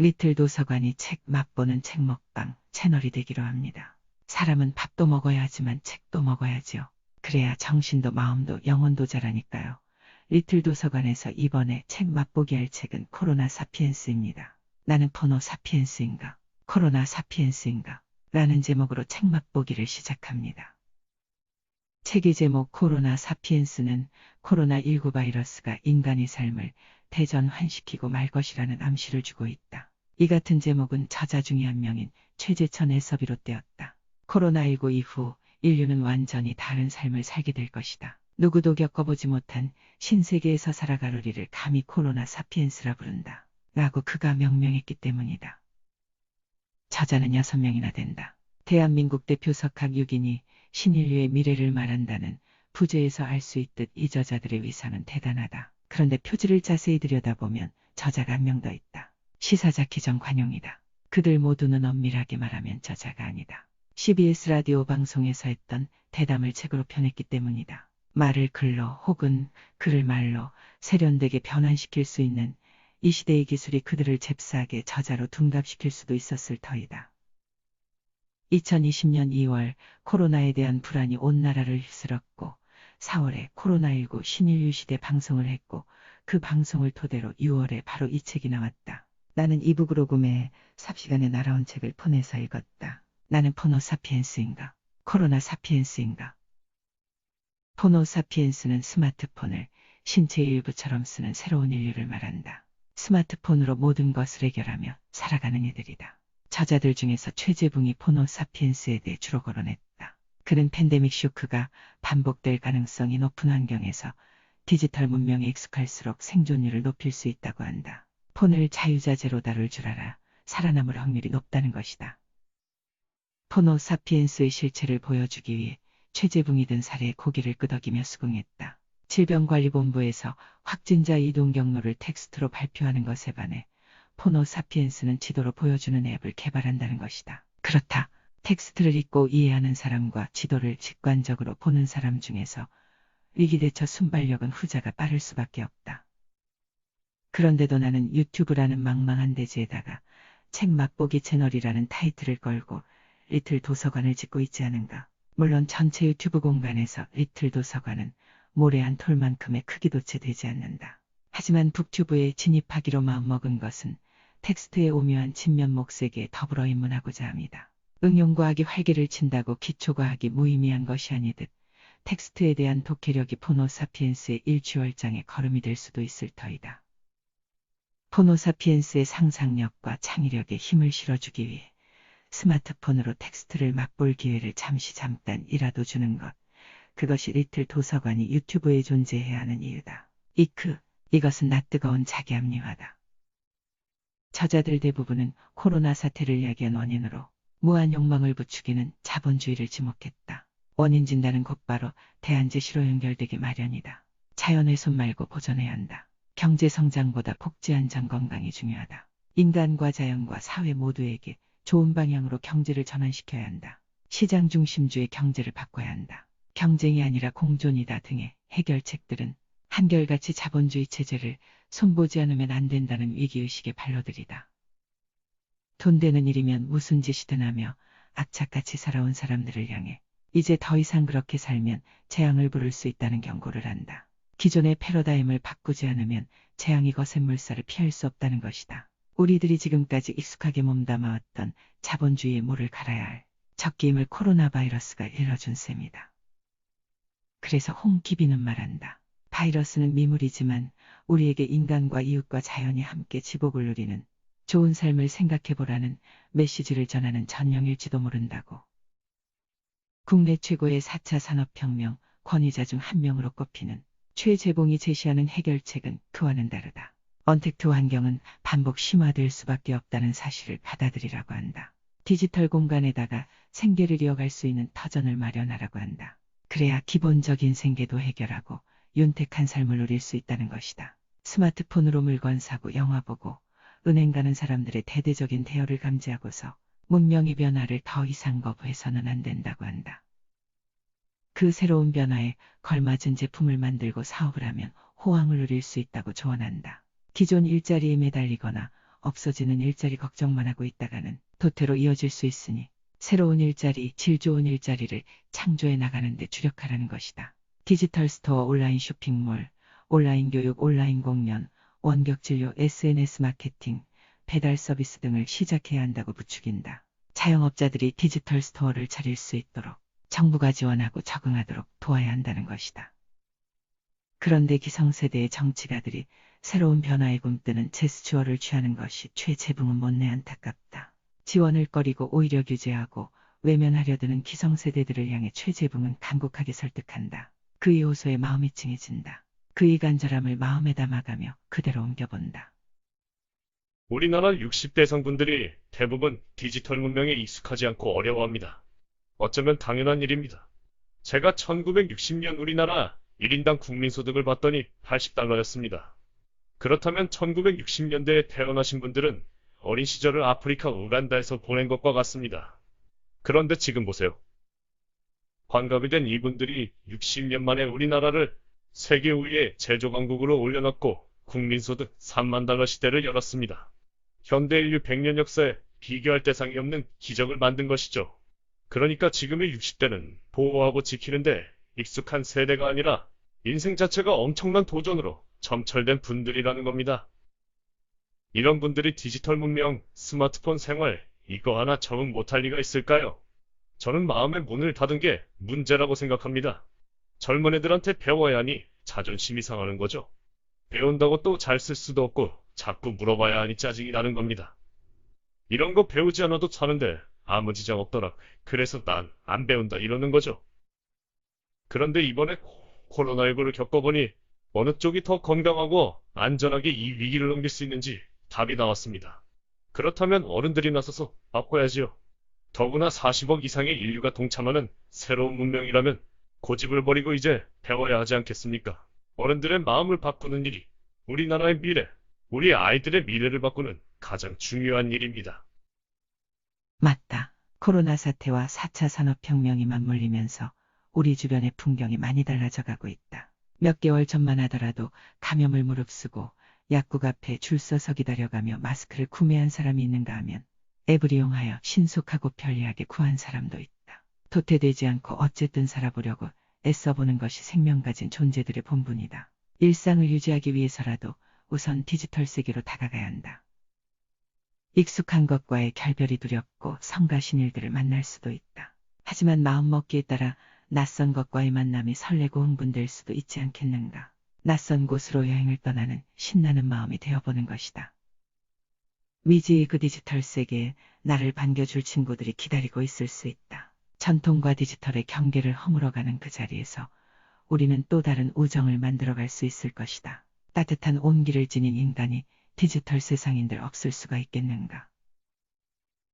리틀 도서관이 책 맛보는 책 먹방 채널이 되기로 합니다. 사람은 밥도 먹어야 하지만 책도 먹어야지요. 그래야 정신도 마음도 영혼도 자라니까요. 리틀 도서관에서 이번에 책 맛보기 할 책은 코로나 사피엔스입니다. 나는 포노 사피엔스인가? 코로나 사피엔스인가? 라는 제목으로 책 맛보기를 시작합니다. 책의 제목 코로나 사피엔스는 코로나19 바이러스가 인간의 삶을 대전환시키고 말 것이라는 암시를 주고 있다. 이 같은 제목은 저자 중의 한 명인 최재천에서 비롯되었다. 코로나19 이후 인류는 완전히 다른 삶을 살게 될 것이다. 누구도 겪어보지 못한 신세계에서 살아갈 우리를 감히 코로나 사피엔스라 부른다. 라고 그가 명명했기 때문이다. 저자는 6명이나 된다. 대한민국 대표 석학 6인이 신인류의 미래를 말한다는 부제에서 알 수 있듯 이 저자들의 위상은 대단하다. 그런데 표지를 자세히 들여다보면 저자가 한 명 더 있다. 시사자 기정관용이다. 그들 모두는 엄밀하게 말하면 저자가 아니다. CBS 라디오 방송에서 했던 대담을 책으로 펴냈기 때문이다. 말을 글로 혹은 글을 말로 세련되게 변환시킬 수 있는 이 시대의 기술이 그들을 잽싸게 저자로 둔갑시킬 수도 있었을 터이다. 2020년 2월 코로나에 대한 불안이 온 나라를 휩쓸었고 4월에 코로나19 신인류 시대 방송을 했고 그 방송을 토대로 6월에 바로 이 책이 나왔다. 나는 이북으로 구매해 삽시간에 날아온 책을 폰에서 읽었다. 나는 포노 사피엔스인가? 코로나 사피엔스인가? 포노 사피엔스는 스마트폰을 신체의 일부처럼 쓰는 새로운 인류를 말한다. 스마트폰으로 모든 것을 해결하며 살아가는 이들이다. 저자들 중에서 최재붕이 포노 사피엔스에 대해 주로 거론했다. 그는 팬데믹 쇼크가 반복될 가능성이 높은 환경에서 디지털 문명에 익숙할수록 생존율을 높일 수 있다고 한다. 폰을 자유자재로 다룰 줄 알아 살아남을 확률이 높다는 것이다. 포노 사피엔스의 실체를 보여주기 위해 최재붕이 든 사례의 고개를 끄덕이며 수긍했다. 질병관리본부에서 확진자 이동 경로를 텍스트로 발표하는 것에 반해 포노 사피엔스는 지도로 보여주는 앱을 개발한다는 것이다. 그렇다. 텍스트를 읽고 이해하는 사람과 지도를 직관적으로 보는 사람 중에서 위기대처 순발력은 후자가 빠를 수밖에 없다. 그런데도 나는 유튜브라는 망망한 대지에다가 책 맛보기 채널이라는 타이틀을 걸고 리틀 도서관을 짓고 있지 않은가. 물론 전체 유튜브 공간에서 리틀 도서관은 모래 한 톨만큼의 크기도 채 되지 않는다. 하지만 북튜브에 진입하기로 마음먹은 것은 텍스트의 오묘한 진면목 세계에 더불어 입문하고자 합니다. 응용과학이 활개를 친다고 기초과학이 무의미한 것이 아니듯 텍스트에 대한 독해력이 포노 사피엔스의 일취월장의 걸음이 될 수도 있을 터이다. 포노 사피엔스의 상상력과 창의력에 힘을 실어주기 위해 스마트폰으로 텍스트를 맛볼 기회를 잠깐이라도 주는 것. 그것이 리틀 도서관이 유튜브에 존재해야 하는 이유다. 이것은 낯뜨거운 자기합리화다. 저자들 대부분은 코로나 사태를 이야기한 원인으로 무한 욕망을 부추기는 자본주의를 지목했다. 원인 진단은 곧바로 대안제시로 연결되기 마련이다. 자연훼손 말고 보존해야 한다. 경제성장보다 복지안전 건강이 중요하다. 인간과 자연과 사회 모두에게 좋은 방향으로 경제를 전환시켜야 한다. 시장 중심주의 경제를 바꿔야 한다. 경쟁이 아니라 공존이다 등의 해결책들은 한결같이 자본주의 체제를 손보지 않으면 안 된다는 위기의식의 발로들이다. 돈 되는 일이면 무슨 짓이든 하며 악착같이 살아온 사람들을 향해 이제 더 이상 그렇게 살면 재앙을 부를 수 있다는 경고를 한다. 기존의 패러다임을 바꾸지 않으면 재앙이 거센 물살을 피할 수 없다는 것이다. 우리들이 지금까지 익숙하게 몸담아왔던 자본주의의 물을 갈아야 할 적기임을 코로나 바이러스가 일러준 셈이다. 그래서 홍기빈은 말한다. 바이러스는 미물이지만 우리에게 인간과 이웃과 자연이 함께 지복을 누리는 좋은 삶을 생각해보라는 메시지를 전하는 전령일지도 모른다고. 국내 최고의 4차 산업혁명 권위자 중 한 명으로 꼽히는 최재봉이 제시하는 해결책은 그와는 다르다. 언택트 환경은 반복 심화될 수밖에 없다는 사실을 받아들이라고 한다. 디지털 공간에다가 생계를 이어갈 수 있는 터전을 마련하라고 한다. 그래야 기본적인 생계도 해결하고 윤택한 삶을 누릴 수 있다는 것이다. 스마트폰으로 물건 사고 영화 보고 은행 가는 사람들의 대대적인 대여를 감지하고서 문명의 변화를 더 이상 거부해서는 안 된다고 한다. 그 새로운 변화에 걸맞은 제품을 만들고 사업을 하면 호황을 누릴 수 있다고 조언한다. 기존 일자리에 매달리거나 없어지는 일자리 걱정만 하고 있다가는 도태로 이어질 수 있으니 새로운 일자리, 질 좋은 일자리를 창조해 나가는 데 주력하라는 것이다. 디지털 스토어, 온라인 쇼핑몰, 온라인 교육, 온라인 공연, 원격 진료, SNS 마케팅, 배달 서비스 등을 시작해야 한다고 부추긴다. 자영업자들이 디지털 스토어를 차릴 수 있도록 정부가 지원하고 적응하도록 도와야 한다는 것이다. 그런데 기성세대의 정치가들이 새로운 변화에 굼뜨는 제스처를 취하는 것이 최재붕은 못내 안타깝다. 지원을 꺼리고 오히려 규제하고 외면하려 드는 기성세대들을 향해 최재붕은 간곡하게 설득한다. 그의 호소에 마음이 찡해진다. 그의 간절함을 마음에 담아가며 그대로 옮겨본다. 우리나라 60대 성분들이 대부분 디지털 문명에 익숙하지 않고 어려워합니다. 어쩌면 당연한 일입니다. 제가 1960년 우리나라 1인당 국민소득을 봤더니 80달러였습니다. 그렇다면 1960년대에 태어나신 분들은 어린 시절을 아프리카 우간다에서 보낸 것과 같습니다. 그런데 지금 보세요. 환갑이 된 이분들이 60년 만에 우리나라를 세계 우위의 제조강국으로 올려놨고 국민소득 3만 달러 시대를 열었습니다. 현대 인류 100년 역사에 비교할 대상이 없는 기적을 만든 것이죠. 그러니까 지금의 60대는 보호하고 지키는데 익숙한 세대가 아니라 인생 자체가 엄청난 도전으로 점철된 분들이라는 겁니다. 이런 분들이 디지털 문명, 스마트폰 생활, 이거 하나 적응 못할 리가 있을까요? 저는 마음의 문을 닫은 게 문제라고 생각합니다. 젊은 애들한테 배워야 하니 자존심이 상하는 거죠. 배운다고 또 잘 쓸 수도 없고 자꾸 물어봐야 하니 짜증이 나는 겁니다. 이런 거 배우지 않아도 사는데 아무 지장 없더라. 그래서 난 안 배운다 이러는 거죠. 그런데 이번에 코로나19를 겪어보니 어느 쪽이 더 건강하고 안전하게 이 위기를 넘길 수 있는지 답이 나왔습니다. 그렇다면 어른들이 나서서 바꿔야지요. 더구나 40억 이상의 인류가 동참하는 새로운 문명이라면 고집을 버리고 이제 배워야 하지 않겠습니까? 어른들의 마음을 바꾸는 일이 우리나라의 미래, 우리 아이들의 미래를 바꾸는 가장 중요한 일입니다. 맞다. 코로나 사태와 4차 산업혁명이 맞물리면서 우리 주변의 풍경이 많이 달라져 가고 있다. 몇 개월 전만 하더라도 감염을 무릅쓰고 약국 앞에 줄 서서 기다려가며 마스크를 구매한 사람이 있는가 하면 앱을 이용하여 신속하고 편리하게 구한 사람도 있다. 도태되지 않고 어쨌든 살아보려고 애써보는 것이 생명 가진 존재들의 본분이다. 일상을 유지하기 위해서라도 우선 디지털 세계로 다가가야 한다. 익숙한 것과의 결별이 두렵고 성가신 일들을 만날 수도 있다. 하지만 마음먹기에 따라 낯선 것과의 만남이 설레고 흥분될 수도 있지 않겠는가. 낯선 곳으로 여행을 떠나는 신나는 마음이 되어보는 것이다. 미지의 그 디지털 세계에 나를 반겨줄 친구들이 기다리고 있을 수 있다. 전통과 디지털의 경계를 허물어가는 그 자리에서 우리는 또 다른 우정을 만들어갈 수 있을 것이다. 따뜻한 온기를 지닌 인간이 디지털 세상인들 없을 수가 있겠는가.